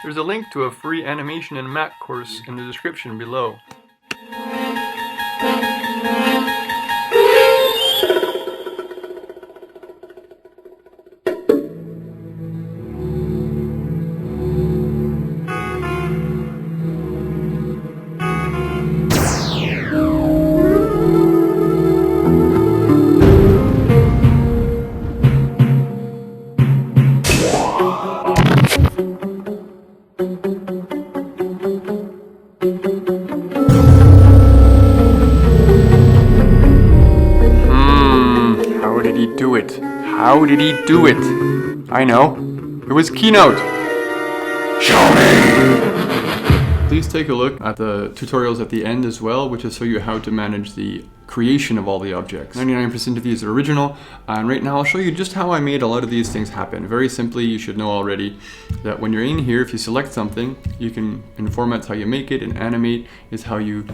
There's a link to a free animation and map course in the description below. How did he do it? I know. It was Keynote. Show me! Please take a look at the tutorials at the end as well, which will show you how to manage the creation of all the objects. 99% of these are original, and right now I'll show you just how I made a lot of these things happen. Very simply, you should know already that when you're in here, if you select something, you can, in formats how you make it, and animate is how you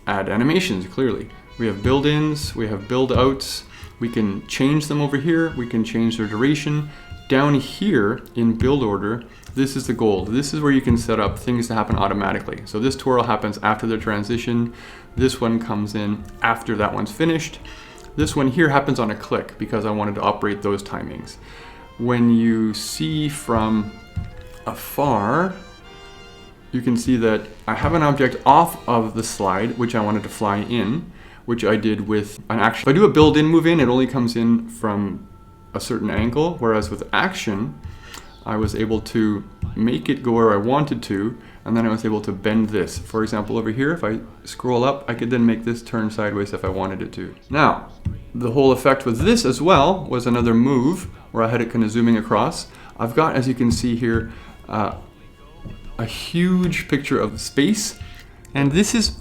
add animations, clearly. We have build-ins, we have build-outs, we can change them over here, we can change their duration. Down here in build order, this is the gold. This is where you can set up things to happen automatically. So this twirl happens after the transition. This one comes in after that one's finished. This one here happens on a click because I wanted to operate those timings. When you see from afar, you can see that I have an object off of the slide, which I wanted to fly in, which I did with an action. If I do a build-in move in, it only comes in from a certain angle, whereas with action, I was able to make it go where I wanted to, and then I was able to bend this. For example, over here, if I scroll up, I could then make this turn sideways if I wanted it to. Now, the whole effect with this as well was another move where I had it kind of zooming across. I've got, as you can see here, a huge picture of space, and this is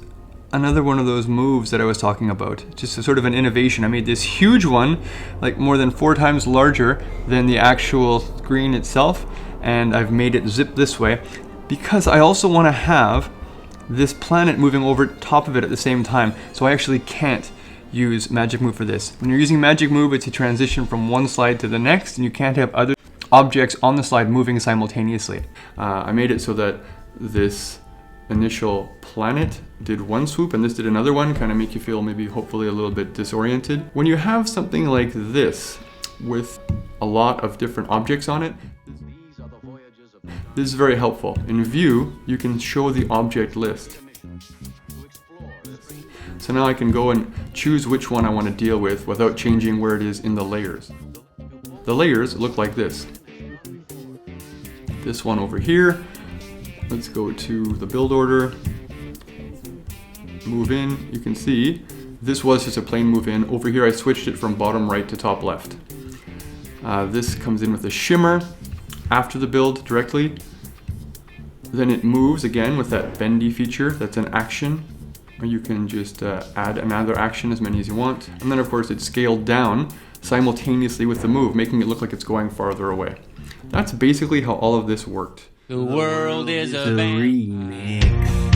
another one of those moves that I was talking about. Just a sort of an innovation. I made this huge one, like more than 4 times larger than the actual screen itself, and I've made it zip this way because I also want to have this planet moving over top of it at the same time. So I actually can't use Magic Move for this. When you're using Magic Move, it's a transition from one slide to the next, and you can't have other objects on the slide moving simultaneously. I made it so that this initial planet did one swoop and this did another one, kind of make you feel maybe hopefully a little bit disoriented. When you have something like this with a lot of different objects on it, this is very helpful. In View, you can show the object list. So now I can go and choose which one I want to deal with without changing where it is in the layers. The layers look like this. This one over here. Let's go to the build order, move in. You can see this was just a plain move in. Over here I switched it from bottom right to top left. This comes in with a shimmer after the build directly. Then it moves again with that bendy feature. That's an action. Or you can just add another action, as many as you want. And then of course it's scaled down simultaneously with the move, making it look like it's going farther away. That's basically how all of this worked. The world is a remix.